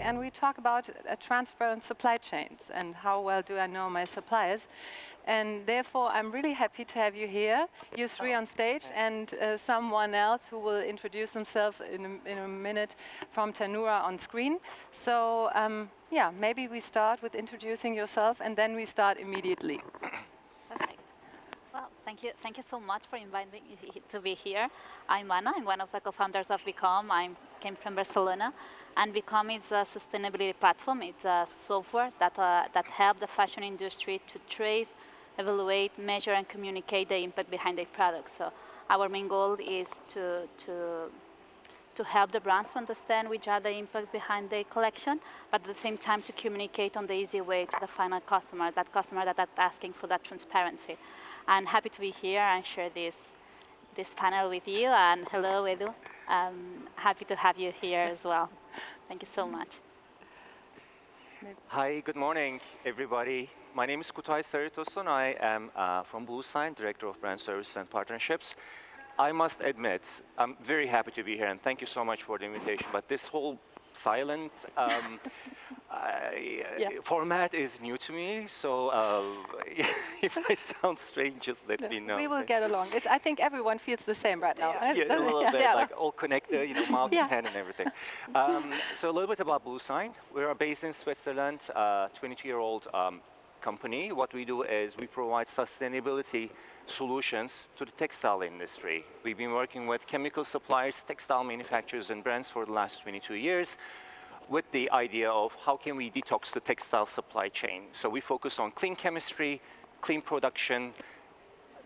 and we talk about transparent supply chains and how well do I know my suppliers. And therefore, I'm really happy to have you here, you three on stage, and someone else who will introduce himself in a minute from Ternua on screen. So, yeah, maybe we start with introducing yourself, and then we start immediately. Perfect. Well, thank you so much for inviting me to be here. I'm Ana. I'm one of the co-founders of BCOME. I came from Barcelona, and BCOME is a sustainability platform. It's a software that helps the fashion industry to trace, evaluate, measure, and communicate the impact behind their products. So our main goal is to help the brands to understand which are the impacts behind their collection, but at the same time to communicate on the easy way to the final customer, that customer that is asking for that transparency. I'm happy to be here and share this panel with you. And hello, Edu. Happy to have you here as well. Thank you so much. Hi, good morning, everybody. My name is Kutay Saritosun. I am from bluesign, Director of Brand Services and Partnerships. I must admit, I'm very happy to be here, and thank you so much for the invitation. But this whole silent format is new to me, so if I sound strange, just let me know. We will get along. I think everyone feels the same right now. Yeah, a little bit, like all connected, mouth and hand and everything. So a little bit about bluesign. We are based in Switzerland, 22-year-old company. What we do is we provide sustainability solutions to the textile industry. We've been working with chemical suppliers, textile manufacturers, and brands for the last 22 years with the idea of how can we detox the textile supply chain. So we focus on clean chemistry, clean production,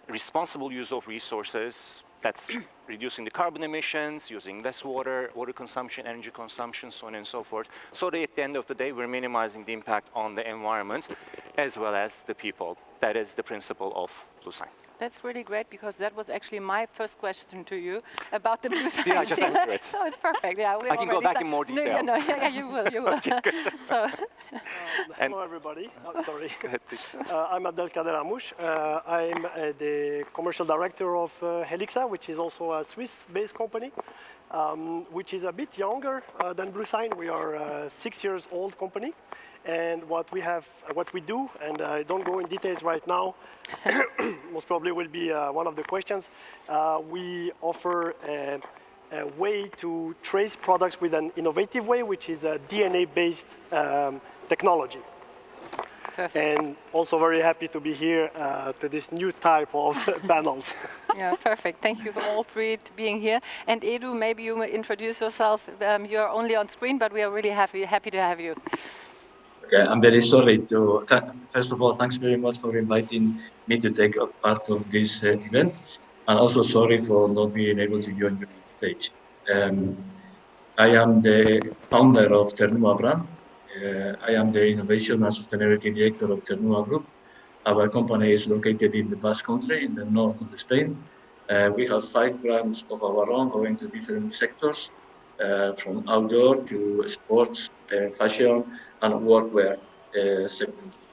responsible use of resources. That's reducing the carbon emissions, using less water, water consumption, energy consumption, so on and so forth. So that at the end of the day, we're minimizing the impact on the environment as well as the people. That is the principle of bluesign. That's really great, because that was actually my first question to you about the bluesign. Yeah, I just answered it. So it's perfect. Yeah, I can go back in more detail. No, you will. Okay, good. So. Hello, everybody. Sorry. Go ahead, please. I'm Abdelkader Amouche. I'm the commercial director of Haelixa, which is also a Swiss-based company, which is a bit younger than bluesign. We are a 6 years old company. And what we do, and I don't go in details right now, most probably will be one of the questions. We offer a way to trace products with an innovative way, which is a DNA-based technology. Perfect. And also very happy to be here to this new type of panels. Yeah, perfect. Thank you for all three to being here. And Edu, maybe you introduce yourself. You're only on screen, but we are really happy to have you. Okay, I'm very sorry to, first of all, thanks very much for inviting me to take a part of this event. And also sorry for not being able to join you on stage. I am the founder of Ternua brand. I am the Innovation and Sustainability Director of Ternua Group. Our company is located in the Basque Country, in the north of Spain. We have 5 brands of our own going to different sectors, from outdoor to sports, fashion, and workwear segments.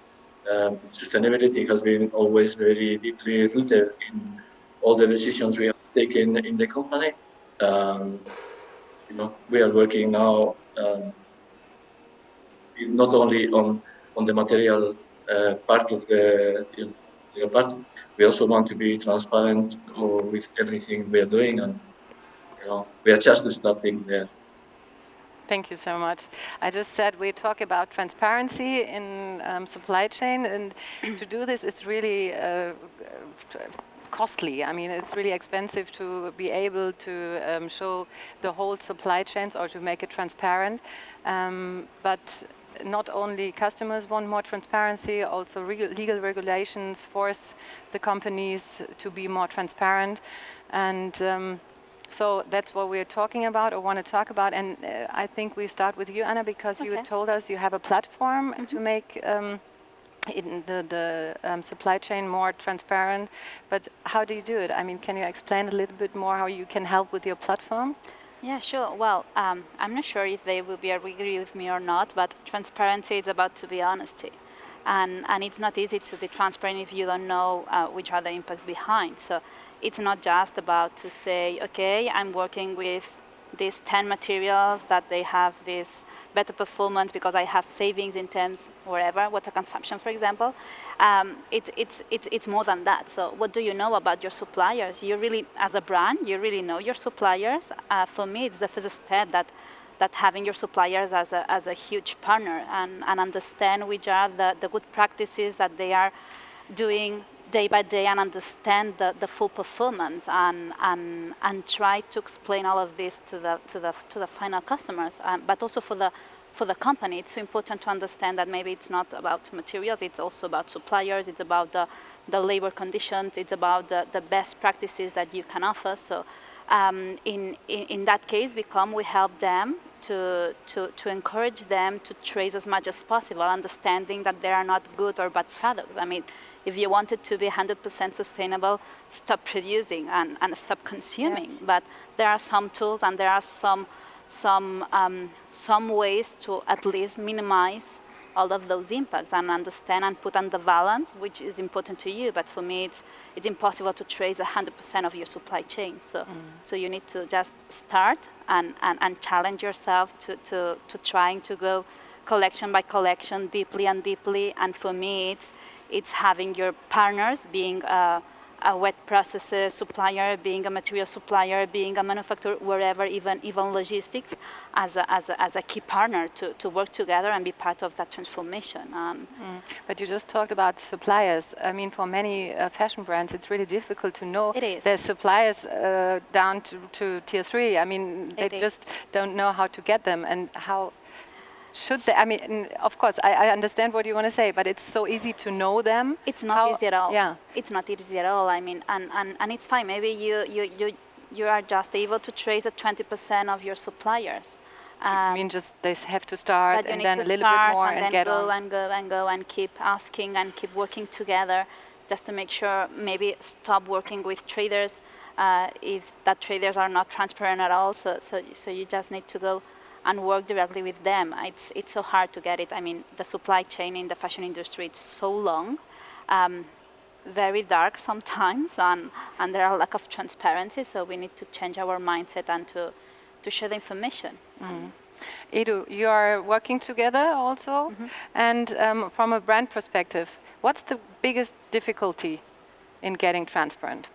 Sustainability has been always very deeply rooted in all the decisions we have taken in the company. We are working now not only on the material part of the part. We also want to be transparent with everything we are doing, and we are just starting there. Thank you so much. I just said we talk about transparency in supply chain, and to do this, it's really costly. I mean, it's really expensive to be able to show the whole supply chains or to make it transparent. But not only customers want more transparency, also legal regulations force the companies to be more transparent. And so that's what we're talking about or want to talk about. And I think we start with you, Anna, because you told us you have a platform to make the supply chain more transparent. But how do you do it? I mean, can you explain a little bit more how you can help with your platform? Yeah, sure. Well, I'm not sure if they will agree with me or not, but transparency is about to be honesty. And it's not easy to be transparent if you don't know which are the impacts behind. So it's not just about to say, okay, I'm working with these 10 materials, that they have this better performance because I have savings in terms, wherever, water consumption, for example. It's more than that. So what do you know about your suppliers? You really, as a brand, you really know your suppliers. For me, it's the first step that having your suppliers as a huge partner and understand which are the good practices that they are doing day by day and understand the full performance and try to explain all of this to the final customers, but also for the company. It's so important to understand that maybe it's not about materials, it's also about suppliers, it's about the labor conditions, it's about the best practices that you can offer. So in that case, BCOME, we help them to encourage them to trace as much as possible, understanding that there are not good or bad products. I mean, if you want it to be 100% sustainable, stop producing and stop consuming. Yes. But there are some tools and there are some ways to at least minimize all of those impacts and understand and put on the balance, which is important to you. But for me, it's impossible to trace 100% of your supply chain. So you need to just start and challenge yourself to trying to go collection by collection, deeply and deeply. And for me, it's having your partners, being a wet processor supplier, being a material supplier, being a manufacturer, wherever, even logistics, as a key partner to work together and be part of that transformation. But you just talked about suppliers. I mean, for many fashion brands, it's really difficult to know their suppliers down to tier 3. I mean, they just don't know how to get them and how. Should they? I mean, of course, I understand what you want to say, but it's so easy to know them. It's not easy at all. Yeah. It's not easy at all. I mean, and it's fine. Maybe you are just able to trace 20% of your suppliers. I mean, just they have to start and then a little bit more and get on. And go and keep asking and keep working together, just to make sure. Maybe stop working with traders if that traders are not transparent at all. So you just need to go and work directly with them. It's so hard to get it. I mean, the supply chain in the fashion industry, it's so long, very dark sometimes, and there are a lack of transparency, so we need to change our mindset and to share the information. Edu, you are working together also, and from a brand perspective, what's the biggest difficulty in getting transparent?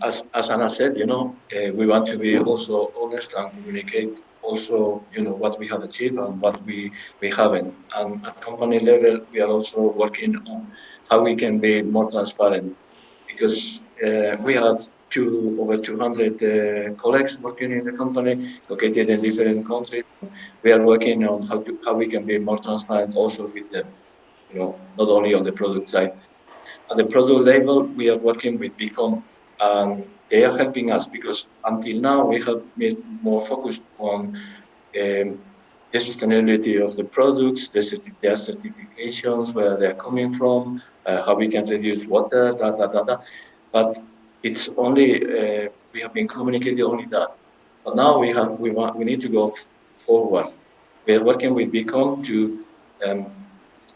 As Anna said, we want to be also honest and communicate also, what we have achieved and what we haven't. And at company level, we are also working on how we can be more transparent, because we have over 200 colleagues working in the company, located in different countries. We are working on how we can be more transparent also with them, not only on the product side. At the product level, we are working with BCOME, and they are helping us because until now we have been more focused on the sustainability of the products, their certifications, where they are coming from, how we can reduce water, But it's only we have been communicating only that. But now we need to go forward. We are working with BCOME to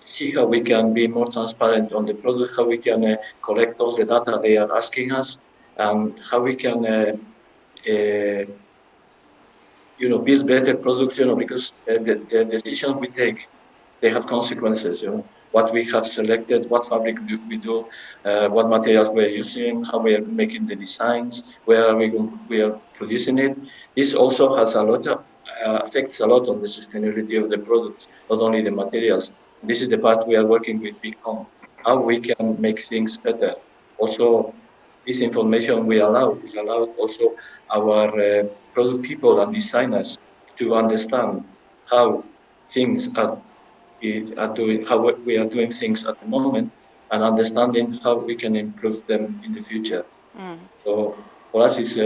see how we can be more transparent on the product, how we can collect all the data they are asking us, and how we can build better products, because the decisions we take, they have consequences, what we have selected, what fabric we do, what materials we're using, how we are making the designs, where we are producing it. This also has affects a lot on the sustainability of the products, not only the materials. This is the part we are working with BCOME, how we can make things better. Also, this information we allow also our product people and designers to understand how things how we are doing things at the moment, and understanding how we can improve them in the future. So for us, it's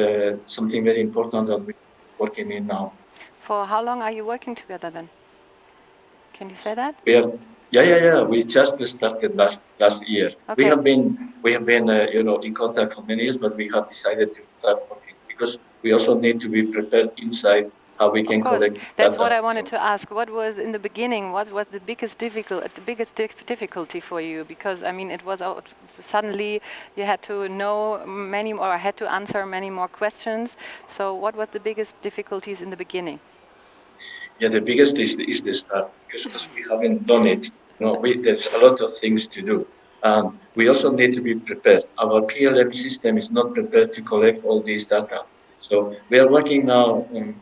something very important that we're working in now. For how long are you working together then? Can you say that? Yeah. We just started last year. Okay. We have been in contact for many years, but we have decided to start working because we also need to be prepared inside how we can collect That's data. what I wanted to ask. What was in the beginning? What was the biggest difficulty for you? Because I mean, it was suddenly you had to know many more, or had to answer many more questions. So, what was the biggest difficulties in the beginning? Yeah, the biggest is the start, because we haven't done it. There's a lot of things to do. We also need to be prepared. Our PLM system is not prepared to collect all this data. So we are working now,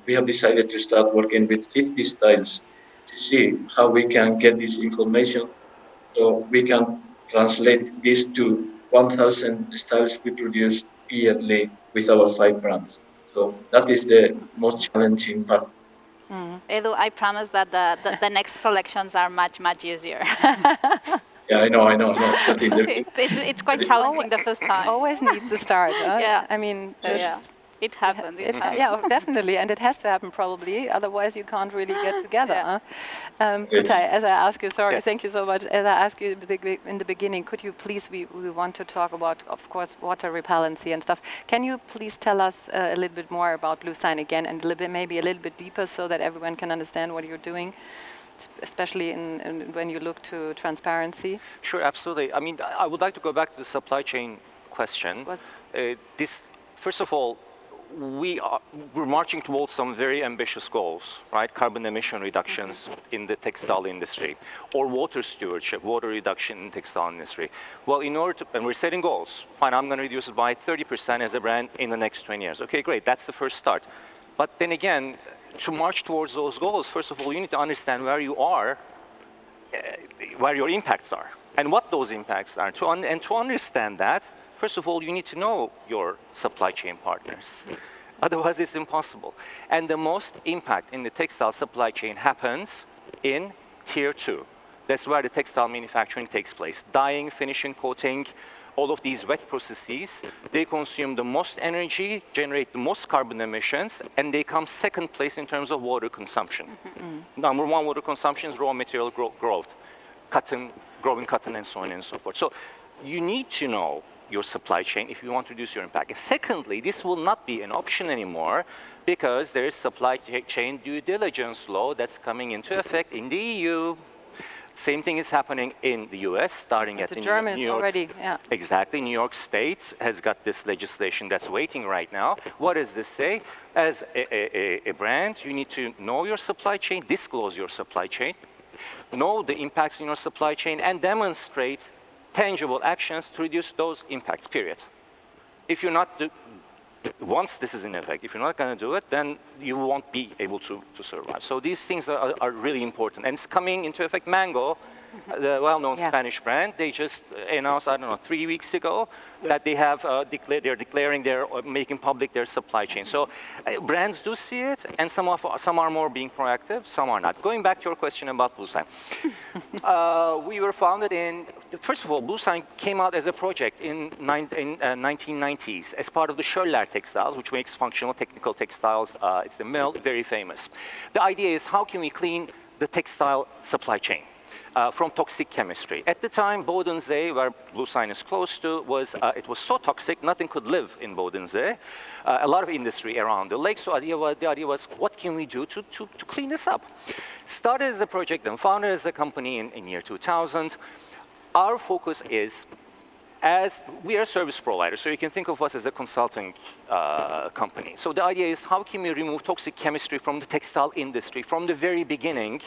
we have decided to start working with 50 styles to see how we can get this information, so we can translate this to 1,000 styles we produce yearly with our 5 brands. So that is the most challenging part. Edu, I promise that the next collections are much, much easier. Yeah, I know. But it's quite challenging the first time. Always needs to start. Yeah. I mean, it happened. Yeah, definitely, and it has to happen probably. Otherwise, you can't really get together. Yeah. Kutay, as I ask you, sorry, Yes. thank you so much. As I asked you in the beginning, could you please? We want to talk about, of course, water repellency and stuff. Can you please tell us a little bit more about bluesign again, and maybe a little bit deeper, so that everyone can understand what you're doing, especially when you look to transparency? Sure, absolutely. I mean, I would like to go back to the supply chain question. First of all, we're marching towards some very ambitious goals, right? Carbon emission reductions in the textile industry, or water stewardship, water reduction in the textile industry. Well, and we're setting goals. Fine, I'm going to reduce it by 30% as a brand in the next 20 years. Okay, great, that's the first start. But then again, to march towards those goals, first of all, you need to understand where you are, where your impacts are, and what those impacts are. And to understand that, first of all, you need to know your supply chain partners. Otherwise, it's impossible. And the most impact in the textile supply chain happens in tier 2. That's where the textile manufacturing takes place. Dyeing, finishing, coating, all of these wet processes, they consume the most energy, generate the most carbon emissions, and they come second place in terms of water consumption. Number 1 water consumption is raw material growth, growing cotton, and so on and so forth. So you need to know your supply chain if you want to reduce your impact. And secondly, this will not be an option anymore, because there is supply chain due diligence law that's coming into effect in the EU. Same thing is happening in the US, starting at the Germans New York. already, yeah. Exactly, New York State has got this legislation that's waiting right now. What does this say? As a brand, you need to know your supply chain, disclose your supply chain, know the impacts in your supply chain, and demonstrate tangible actions to reduce those impacts, period. If you're not, once this is in effect, if you're not going to do it, then you won't be able to survive. So these things are really important. And it's coming into effect. Mango, the well-known Spanish brand, they just announced, I don't know, 3 weeks ago that they have they're declaring making public their supply chain. So brands do see it, and some are more being proactive, some are not. Going back to your question about bluesign. We were founded first of all, bluesign came out as a project in 1990s as part of the Schoeller Textiles, which makes functional technical textiles. It's a mill, very famous. The idea is, how can we clean the textile supply chain from toxic chemistry? At the time, Bodensee, where bluesign is close to, it was so toxic, nothing could live in Bodensee. A lot of industry around the lake. So the idea was, what can we do to clean this up? Started as a project and founded as a company in year 2000. Our focus is, as we are a service provider, so you can think of us as a consulting company. So the idea is, how can we remove toxic chemistry from the textile industry from the very beginning,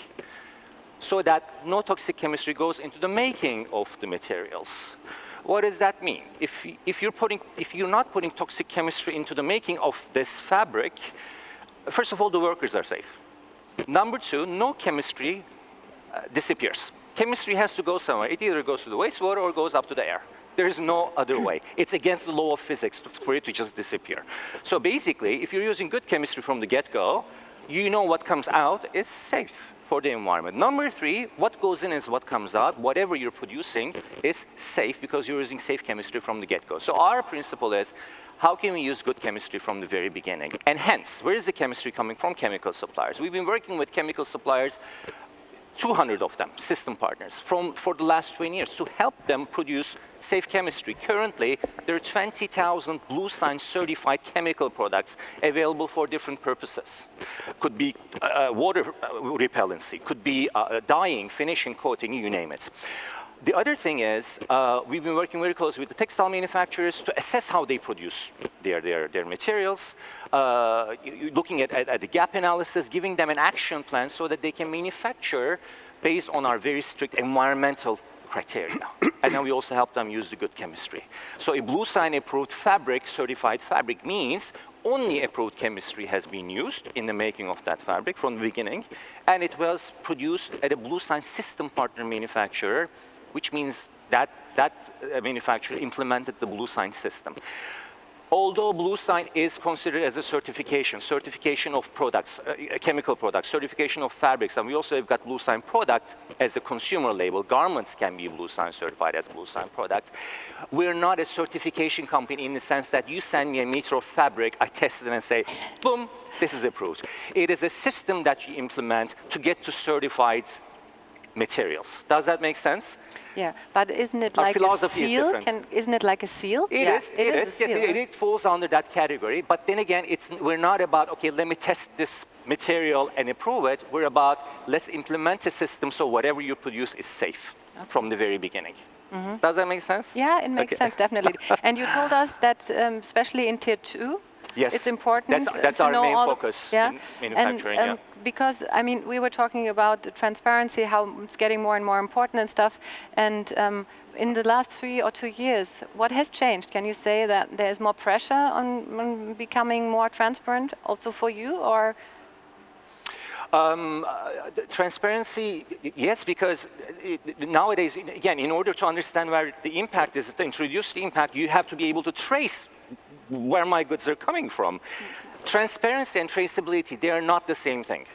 so that no toxic chemistry goes into the making of the materials? What does that mean? If you're not putting toxic chemistry into the making of this fabric, first of all, the workers are safe. Number 2, no chemistry disappears. Chemistry has to go somewhere. It either goes to the wastewater or goes up to the air. There is no other way. It's against the law of physics for it to just disappear. So basically, if you're using good chemistry from the get-go, you know what comes out is safe for the environment. Number 3, what goes in is what comes out. Whatever you're producing is safe because you're using safe chemistry from the get-go. So our principle is, how can we use good chemistry from the very beginning? And hence, where is the chemistry coming from? Chemical suppliers. We've been working with chemical suppliers 200 of them, system partners, for the last 20 years to help them produce safe chemistry. Currently, there are 20,000 bluesign certified chemical products available for different purposes. Could be water repellency, could be dyeing, finishing, coating, you name it. The other thing is, we've been working very closely with the textile manufacturers to assess how they produce their materials, looking at the gap analysis, giving them an action plan so that they can manufacture based on our very strict environmental criteria. And then we also help them use the good chemistry. So a bluesign approved fabric, certified fabric, means only approved chemistry has been used in the making of that fabric from the beginning, and it was produced at a bluesign system partner manufacturer, which means that manufacturer implemented the bluesign system. Although bluesign is considered as a certification of products, chemical products, certification of fabrics, and we also have got bluesign product as a consumer label. Garments can be bluesign certified as bluesign products. We're not a certification company in the sense that you send me a meter of fabric, I test it and say, boom, this is approved. It is a system that you implement to get to certified materials. Does that make sense? Yeah, but isn't it like a seal? Isn't it like a seal? It is. Yes, it falls under that category. But then again, we're not about, okay, let me test this material and approve it. We're about, let's implement a system so whatever you produce is safe from the very beginning. Mm-hmm. Does that make sense? Yeah, it makes sense, definitely. And you told us that, especially in Tier 2, yes, it's important that's our main focus in manufacturing. Because, I mean, we were talking about the transparency, how it's getting more and more important and stuff. And in the last 3 or 2 years, what has changed? Can you say that there's more pressure on becoming more transparent also for you, or? Transparency, yes, because nowadays, again, in order to understand where the impact is, to introduce the impact, you have to be able to trace where my goods are coming from. Transparency and traceability, they are not the same thing.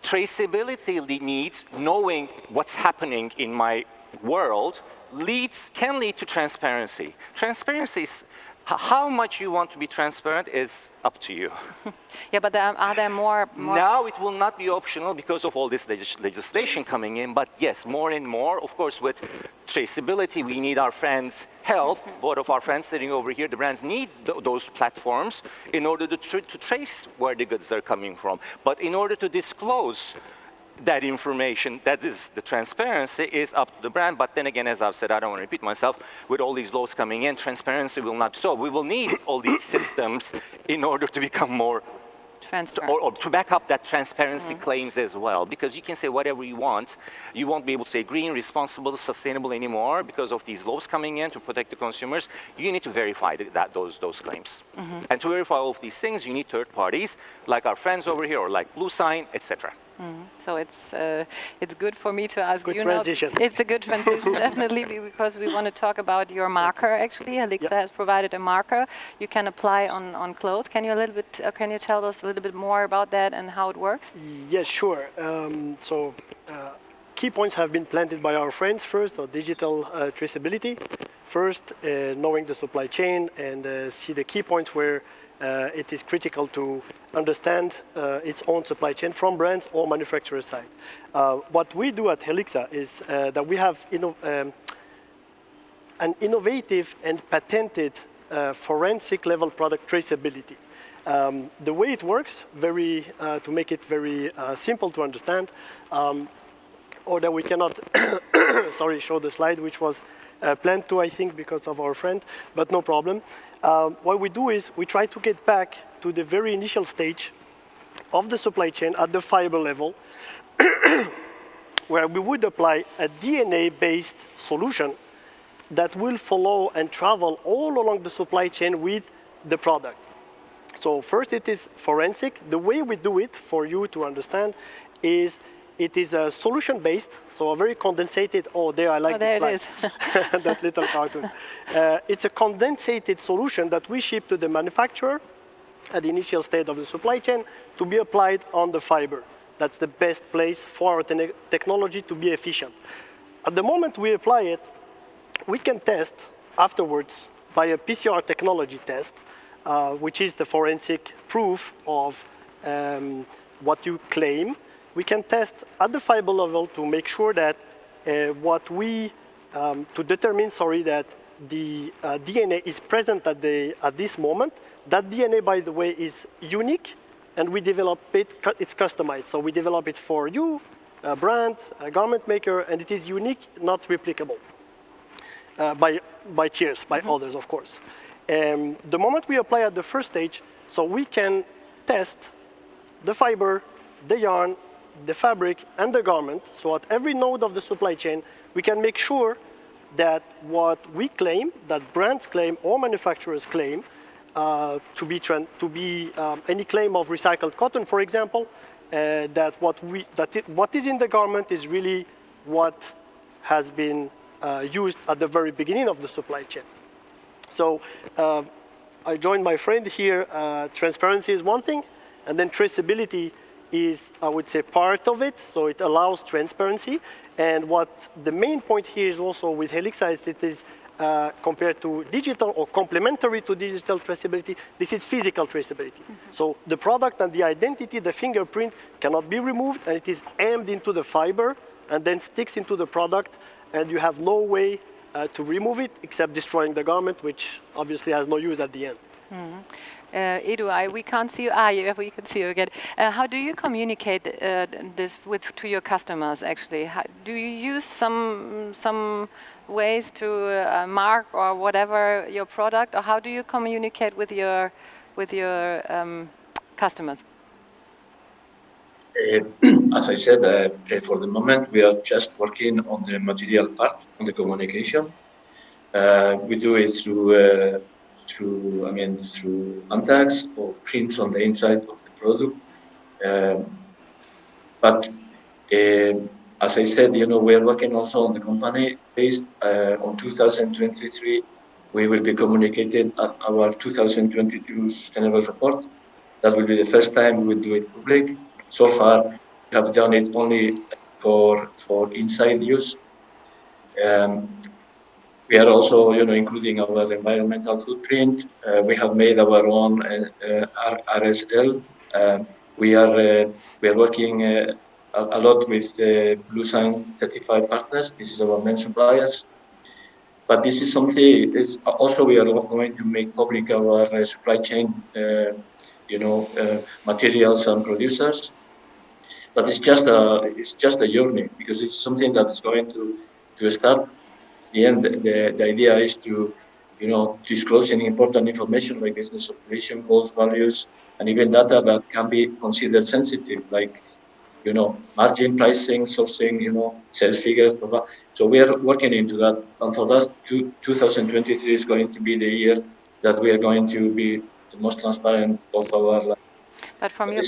Traceability needs knowing what's happening in my world can lead to transparency. Transparency is how much you want to be transparent is up to you. Yeah, but are there more? Now it will not be optional because of all this legislation coming in, but yes, more and more, of course, with traceability, we need our friends' help. Both of our friends sitting over here, the brands need those platforms in order to trace where the goods are coming from. But in order to disclose that information, that is the transparency, is up to the brand. But then again, as I've said, I don't want to repeat myself, with all these laws coming in, transparency will not. So we will need all these systems in order to become more transparent, or to back up that transparency claims as well. Because you can say whatever you want, you won't be able to say green, responsible, sustainable anymore because of these laws coming in to protect the consumers. You need to verify those claims. And to verify all of these things, you need third parties like our friends over here, or like bluesign, etc. So it's good for me to ask you. Transition. It's a good transition, definitely, because we want to talk about your marker. Actually, Haelixa has provided a marker you can apply on clothes. Can you tell us a little bit more about that and how it works? Yes, sure. Key points have been planted by our friends. First, digital traceability. First, knowing the supply chain and see the key points where it is critical to understand its own supply chain from brands or manufacturer side. What we do at Haelixa is that we have an innovative and patented forensic level product traceability. The way it works, to make it very simple to understand, or that we cannot show the slide, which was planned to, I think, because of our friend, but no problem. What we do is we try to get back to the very initial stage of the supply chain at the fiber level, where we would apply a DNA-based solution that will follow and travel all along the supply chain with the product. So first it is forensic. The way we do it, for you to understand, is it is a solution-based, so a very condensated, I like this slide. It is. That little cartoon. It's a condensated solution that we ship to the manufacturer at the initial state of the supply chain to be applied on the fiber. That's the best place for our technology to be efficient. At the moment we apply it, we can test afterwards by a PCR technology test, which is the forensic proof of what you claim. we can test at the fiber level to make sure that to determine, that the DNA is present at this moment. That DNA, by the way, is unique, and we develop it, it's customized. So we develop it for you, a brand, a garment maker, and it is unique, not replicable by tiers, by others, of course. The moment we apply at the first stage, so we can test the fiber, the yarn, the fabric, and the garment. So at every node of the supply chain, we can make sure that what we claim, that brands claim or manufacturers claim, to be any claim of recycled cotton, for example, that what is in the garment is really what has been used at the very beginning of the supply chain. So I joined my friend here. Transparency is one thing, and then traceability is, I would say, part of it. So it allows transparency. And what the main point here is also with Haelixa is it is compared to digital or complementary to digital traceability, this is physical traceability. So the product and the identity, the fingerprint cannot be removed, and it is aimed into the fiber and then sticks into the product, and you have no way to remove it except destroying the garment, which obviously has no use at the end. Edu, we can't see you. Yeah, we can see you again. How do you communicate this to your customers? Actually, do you use some ways to mark or whatever your product, or how do you communicate with your customers? As I said, for the moment we are just working on the material part, on the communication. We do it through tags or prints on the inside of the product. But as I said, we are working also on the company based on 2023. We will be communicating at our 2022 sustainable report. That will be the first time we will do it public. So far, we have done it only for inside use. We are also, including our environmental footprint. We have made our own RSL. We are working a lot with the bluesign certified partners. This is our main suppliers. But this is something. Also we are going to make public our supply chain, materials and producers. But it's just a journey, because it's something that is going to start. The end, the idea is to, disclose any important information like business operation, goals, values, and even data that can be considered sensitive, like, margin, pricing, sourcing, sales figures, blah, blah. So we are working into that. And for us, 2023 is going to be the year that we are going to be the most transparent of our. But from your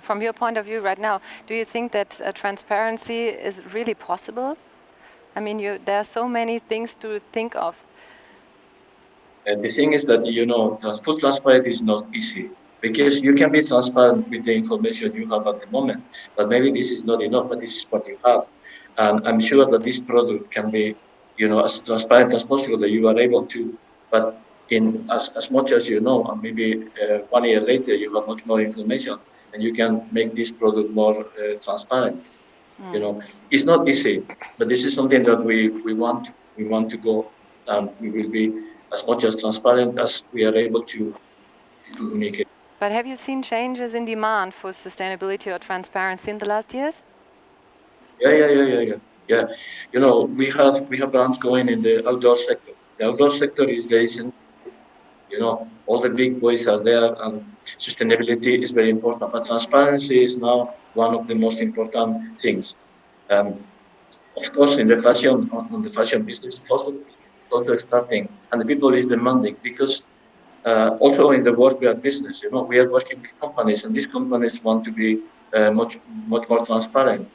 from your point of view right now, do you think that transparency is really possible? I mean, there are so many things to think of. And the thing is that, full transparency is not easy, because you can be transparent with the information you have at the moment, but maybe this is not enough, but this is what you have. And I'm sure that this product can be, as transparent as possible, that you are able to, but in as much as you know, and maybe 1 year later, you have much more information, and you can make this product more transparent. It's not easy, but this is something that we want to go, and we will be as much as transparent as we are able to communicate. But have you seen changes in demand for sustainability or transparency in the last years? Yeah. We have brands going in the outdoor sector. The outdoor sector is decent. All the big boys are there, and sustainability is very important. But transparency is now one of the most important things. Of course, in the fashion business, it's also starting, and the people is demanding, because also in the workwear business, we are working with companies, and these companies want to be much more transparent.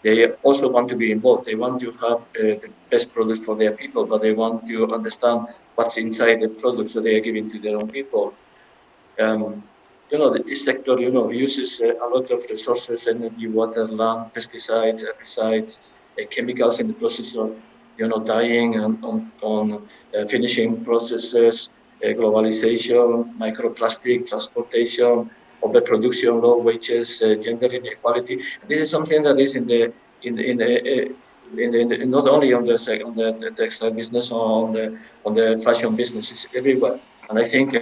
They also want to be involved. They want to have the best products for their people, but they want to understand what's inside the product, so they are giving to their own people. This sector, uses a lot of resources, energy, water, land, pesticides, herbicides, chemicals in the process of, dyeing and on finishing processes, globalization, microplastic, transportation, overproduction, low wages, gender inequality. This is something that is not only on the textile business or on the fashion business, it's everywhere. And I think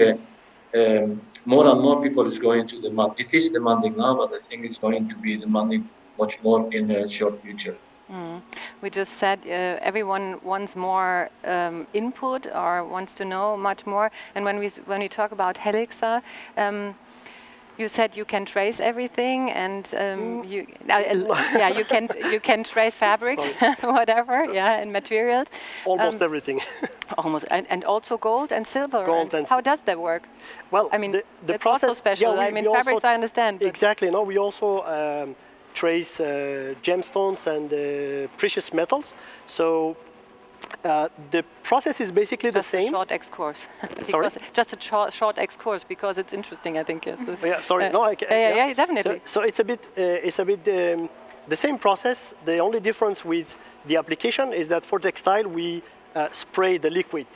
more and more people is going to demand. It is demanding now, but I think it's going to be demanding much more in the short future. We just said everyone wants more input or wants to know much more. And when we talk about Haelixa, you said you can trace everything, and you can trace fabrics, whatever, and materials. Almost everything. Almost, and also gold and silver. Gold and how does that work? Well, I mean, the it's process, also special. I mean, fabrics I understand. Exactly. No, we also trace gemstones and precious metals. So the process is basically the same. Just a short excurse. Sorry? Just a short excurse because it's interesting, I think. Yeah, sorry. No, yeah, definitely. So it's a bit the same process. The only difference with the application is that for textile we spray the liquid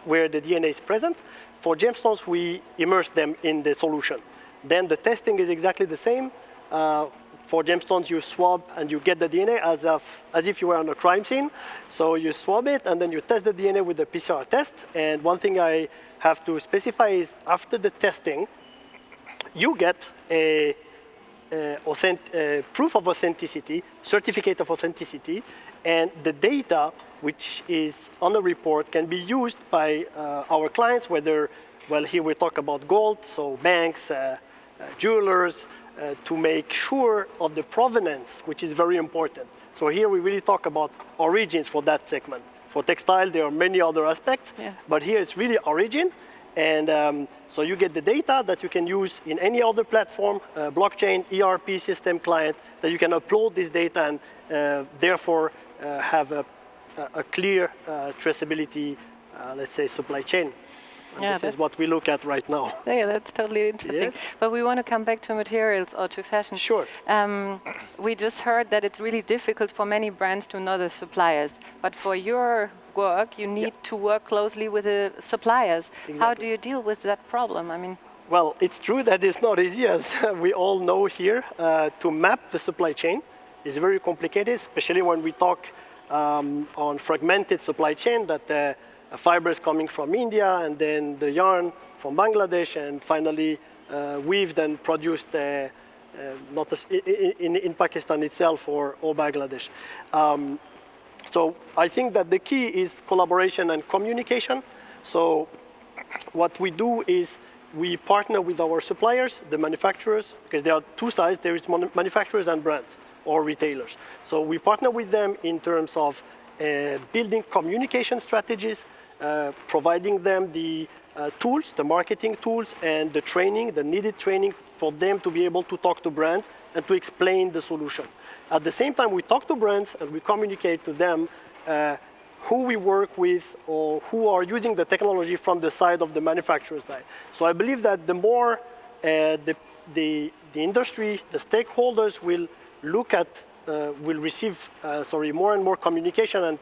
where the DNA is present. For gemstones we immerse them in the solution. Then the testing is exactly the same. For gemstones, you swab and you get the DNA as if you were on a crime scene. So you swab it and then you test the DNA with the PCR test. And one thing I have to specify is after the testing, you get a proof of authenticity, certificate of authenticity, and the data which is on the report can be used by our clients, whether, well, here we talk about gold, so banks, jewelers, to make sure of the provenance, which is very important. So here we really talk about origins for that segment. For textile, there are many other aspects, but here it's really origin. And so you get the data that you can use in any other platform, blockchain, ERP system client, that you can upload this data and therefore have a clear traceability, let's say, supply chain. This is what we look at right now. Yeah, that's totally interesting. Yes. But we want to come back to materials or to fashion. Sure. We just heard that it's really difficult for many brands to know the suppliers. But for your work, you need to work closely with the suppliers. Exactly. How do you deal with that problem? I mean, well, it's true that it's not easy, as we all know here. To map the supply chain is very complicated, especially when we talk on fragmented supply chain that fibers coming from India, and then the yarn from Bangladesh, and finally weaved and produced not in Pakistan itself or Bangladesh. So I think that the key is collaboration and communication. So what we do is we partner with our suppliers, the manufacturers, because there are two sides. There is manufacturers and brands or retailers. So we partner with them in terms of building communication strategies, providing them the tools, the marketing tools, and the training, the needed training for them to be able to talk to brands and to explain the solution. At the same time, we talk to brands and we communicate to them who we work with or who are using the technology from the side of the manufacturer side. So I believe that the more the industry, the stakeholders will look at, will receive, more and more communication and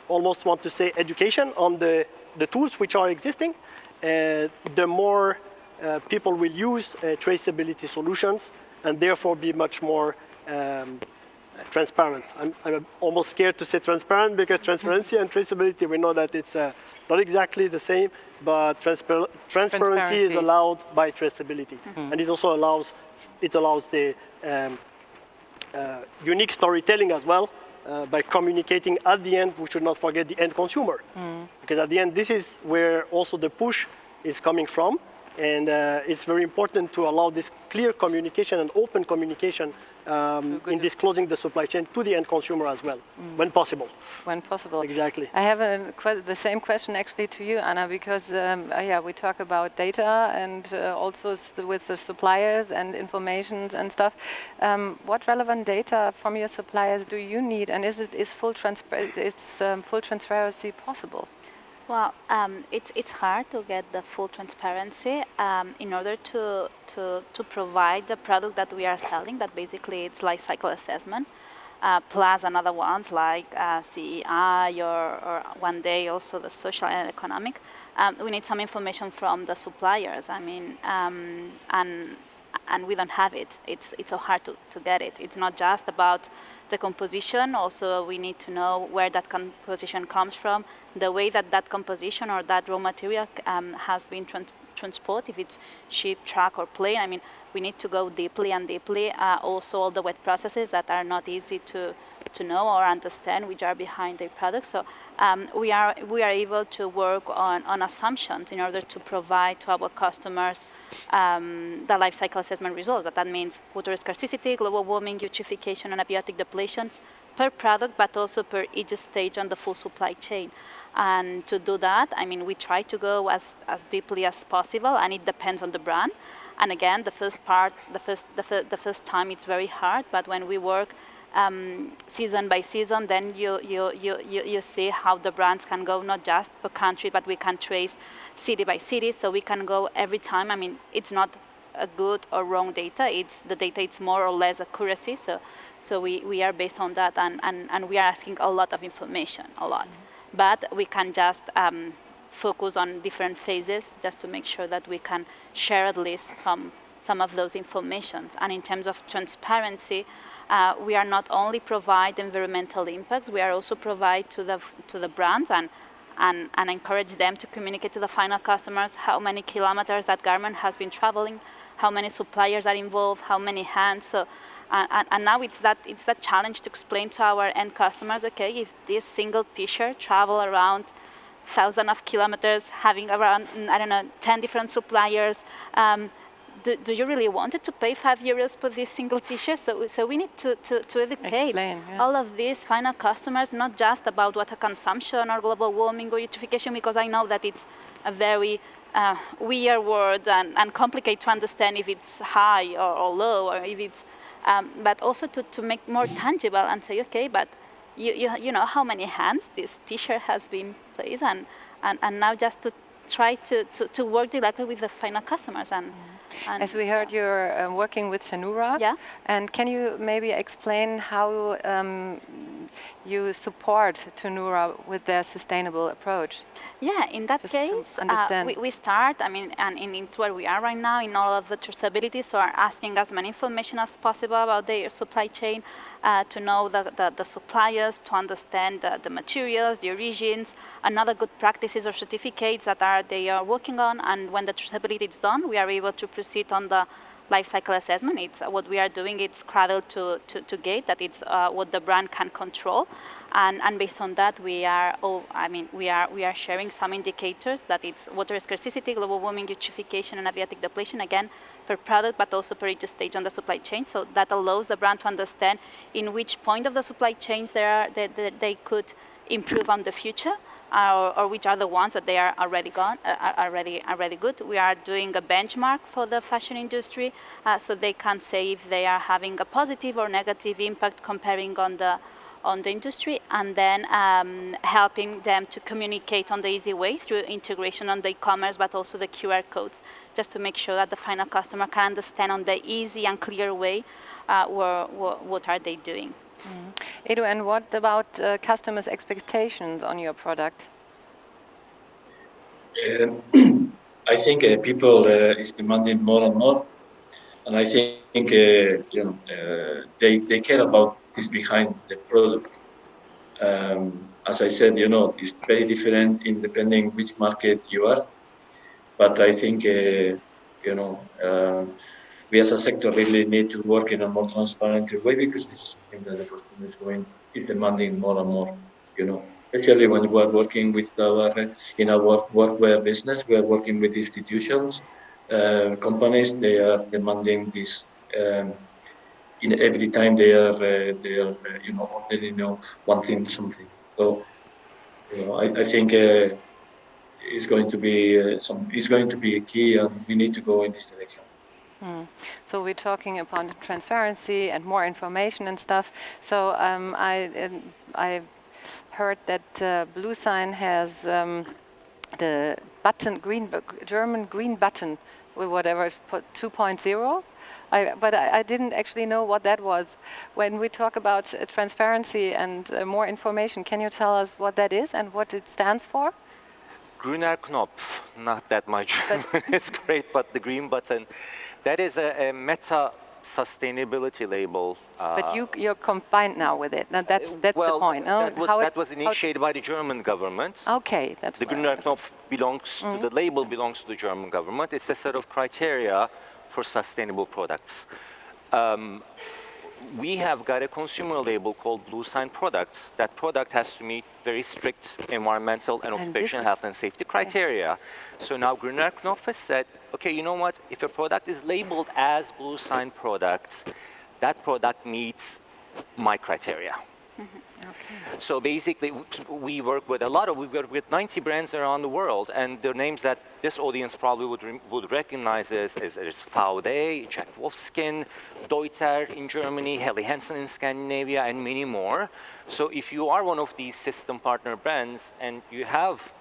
almost want to say education on the tools which are existing, the more people will use traceability solutions and therefore be much more transparent. I'm almost scared to say transparent because transparency and traceability, we know that it's not exactly the same, but transparency is allowed by traceability. Mm-hmm. And it also allows the unique storytelling as well. By communicating at the end, we should not forget the end consumer. Mm. Because at the end, this is where also the push is coming from. And it's very important to allow this clear communication and open communication in disclosing the supply chain to the end consumer as well, when possible. When possible. Exactly. I have the same question actually to you, Anna, because we talk about data and also with the suppliers and information and stuff. What relevant data from your suppliers do you need, and is full transparency possible? Well, it's hard to get the full transparency in order to provide the product that we are selling, that basically it's life cycle assessment. plus another ones like CEI or one day also the social and economic. We need some information from the suppliers. I mean, and we don't have it. It's so hard to get it. It's not just about the composition. Also, we need to know where that composition comes from, the way that that composition or that raw material has been transported, if it's ship, truck, or plane. I mean, we need to go deeply and deeply. Also, all the wet processes that are not easy to know or understand, which are behind the product. So we are able to work on assumptions in order to provide to our customers the life cycle assessment results. That means water scarcity, global warming, eutrophication, and abiotic depletions per product, but also per each stage on the full supply chain. And to do that, I mean, we try to go as deeply as possible, and it depends on the brand. And again, the first time it's very hard, but when we work season by season, then you see how the brands can go not just per country, but we can trace city by city, so we can go every time. I mean, it's not a good or wrong data, it's the data, it's more or less accuracy, so we are based on that, and we are asking a lot of information, a lot. But we can just focus on different phases just to make sure that we can share at least some of those informations. And in terms of transparency, we are not only provide environmental impacts, we are also provide to the brands and encourage them to communicate to the final customers how many kilometers that garment has been traveling, how many suppliers are involved, how many hands. So, and now it's that challenge to explain to our end customers, okay, if this single T-shirt travel around thousands of kilometers, having around, I don't know, 10 different suppliers, do you really want it to pay €5 for this single T-shirt? So we need to educate all of these final customers, not just about water consumption or global warming or eutrophication, because I know that it's a very weird word and complicated to understand if it's high or low, or if it's, but also to make more tangible and say, okay, but you know how many hands this T-shirt has been placed, and now just to try to work directly with the final customers. And as we heard, you're working with Ternua. Yeah. And can you maybe explain how you support Ternua with their sustainable approach? Yeah, in that case, we start, I mean, and into where we are right now in all of the traceability, so are asking as many information as possible about their supply chain, to know the suppliers, to understand the materials, the origins, and other good practices or certificates that they are working on. And when the traceability is done, we are able to proceed on the life cycle assessment. It's what we are doing. It's cradle to gate. That it's what the brand can control, and based on that, we are sharing some indicators that it's water scarcity, global warming, eutrophication, and abiotic depletion. Again, per product, but also per each stage on the supply chain. So that allows the brand to understand in which point of the supply chains they could improve on the future. Or which are the ones that they are already good. We are doing a benchmark for the fashion industry, so they can say if they are having a positive or negative impact comparing on the industry, and then helping them to communicate on the easy way through integration on the e-commerce, but also the QR codes, just to make sure that the final customer can understand on the easy and clear way what are they doing. Edu, and what about customers' expectations on your product? I think people is demanding more and more, and I think they care about this behind the product. As I said, it's very different in depending which market you are, but I think we as a sector really need to work in a more transparent way, because this is something that the customer is demanding more and more, Especially when we are working with in our workwear business, we are working with institutions, companies, they are demanding this in every time they are wanting something. So, I think it's going to be a key, and we need to go in this direction. So we're talking about transparency and more information and stuff. So I heard that bluesign has the German green button, or whatever, 2.0. But I didn't actually know what that was. When we talk about transparency and more information, can you tell us what that is and what it stands for? Greuner Knopf, not that much. It's great, but the green button, that is a meta sustainability label. But you're combined now with it. Now that's well, the point. That was initiated by the German government. Okay, that's the Greuner Knopf belongs to the label belongs to the German government. It's a set of criteria for sustainable products. We have got a consumer label called bluesign products. That product has to meet very strict environmental and occupational health and safety criteria. So now Greuner Knopf has said, okay, you know what? If a product is labeled as bluesign products, that product meets my criteria. Okay. So basically, we work with 90 brands around the world, and the names that this audience probably would recognize is VD, Jack Wolfskin, Deuter in Germany, Helly Hansen in Scandinavia, and many more. So if you are one of these system partner brands and you have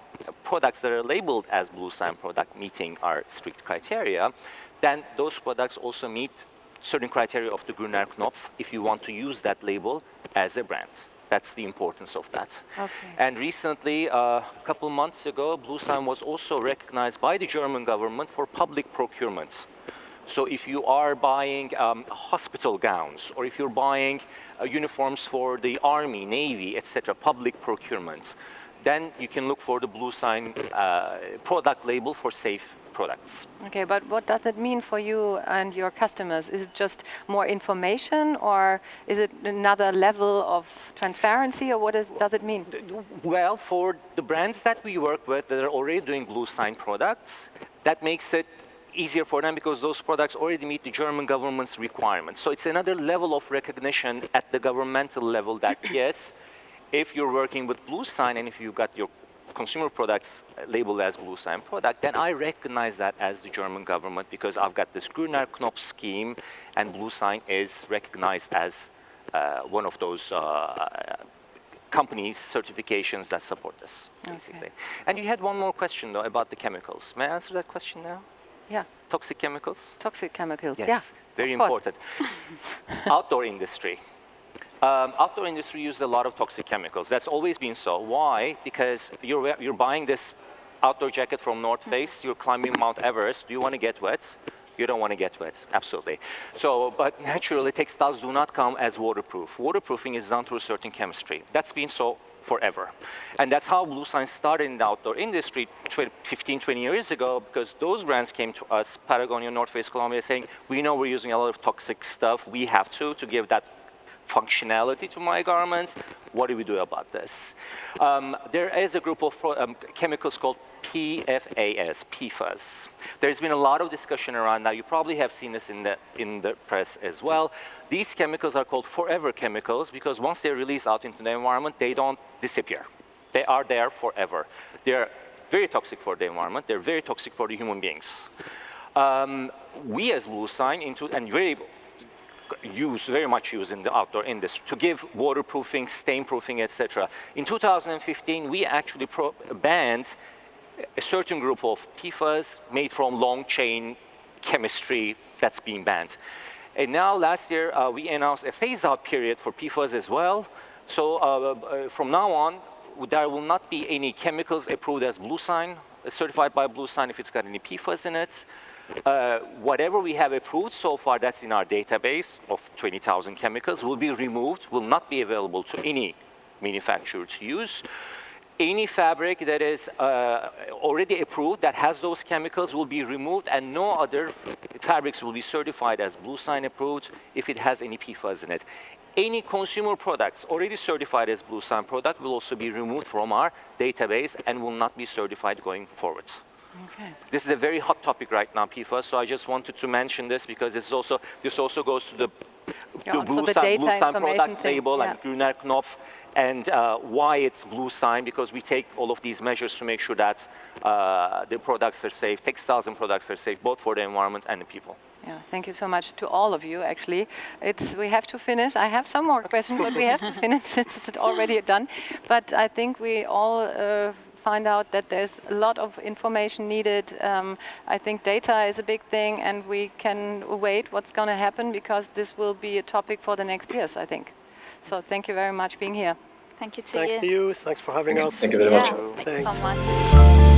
products that are labeled as bluesign product meeting our strict criteria, then those products also meet certain criteria of the Greuner Knopf if you want to use that label as a brand. That's the importance of that. Okay. And recently, a couple months ago, bluesign was also recognized by the German government for public procurement. So if you are buying hospital gowns, or if you're buying uniforms for the Army, Navy, etc., public procurement, then you can look for the bluesign product label for safe products. Okay, but what does it mean for you and your customers? Is it just more information, or is it another level of transparency, or what does it mean? Well, for the brands that we work with that are already doing bluesign products, that makes it easier for them because those products already meet the German government's requirements. So it's another level of recognition at the governmental level that yes, if you're working with bluesign and if you've got your consumer products labeled as bluesign product, then I recognize that as the German government because I've got this Greuner Knopf scheme, and bluesign is recognized as one of those companies' certifications that support this, basically. Okay. And you had one more question, though, about the chemicals. May I answer that question now? Yeah. Toxic chemicals? Toxic chemicals, yes, yeah. Very important. Outdoor industry. Outdoor industry uses a lot of toxic chemicals. That's always been so. Why? Because you're buying this outdoor jacket from North Face, you're climbing Mount Everest. Do you want to get wet? You don't want to get wet, absolutely. So, but naturally, textiles do not come as waterproof. Waterproofing is done through a certain chemistry. That's been so forever. And that's how bluesign started in the outdoor industry 15, 20 years ago, because those brands came to us, Patagonia, North Face, Colombia, saying, we know we're using a lot of toxic stuff. We have to give that functionality to my garments. What do we do about this? There is a group of chemicals called PFAS. There's been a lot of discussion around that. You probably have seen this in the press as well. These chemicals are called forever chemicals because once they're released out into the environment, they don't disappear. They are there forever. They're very toxic for the environment. They're very toxic for the human beings. We as bluesign very much used in the outdoor industry to give waterproofing, stain-proofing, etc. In 2015, we actually banned a certain group of PFAS made from long-chain chemistry that's being banned. And now, last year, we announced a phase-out period for PFAS as well. So from now on, there will not be any chemicals approved as bluesign, certified by bluesign if it's got any PFAS in it. Whatever we have approved so far that's in our database of 20,000 chemicals will be removed, will not be available to any manufacturer to use. Any fabric that is already approved that has those chemicals will be removed, and no other fabrics will be certified as bluesign approved if it has any PFAS in it. Any consumer products already certified as bluesign product will also be removed from our database and will not be certified going forward. Okay. This is a very hot topic right now, PFAS, so I just wanted to mention this because this also goes to the bluesign product label and Greuner Knopf and why it's bluesign, because we take all of these measures to make sure that the products are safe, textiles and products are safe, both for the environment and the people. Yeah, thank you so much to all of you, actually. We have to finish. I have some more questions, but we have to finish. It's already done. But I think we all find out that there's a lot of information needed. I think data is a big thing, and we can wait what's going to happen, because this will be a topic for the next years, I think. So thank you very much being here. Thank you to Thanks you. to you. Thanks for having us. Thank you very much. Thanks Thanks. so much.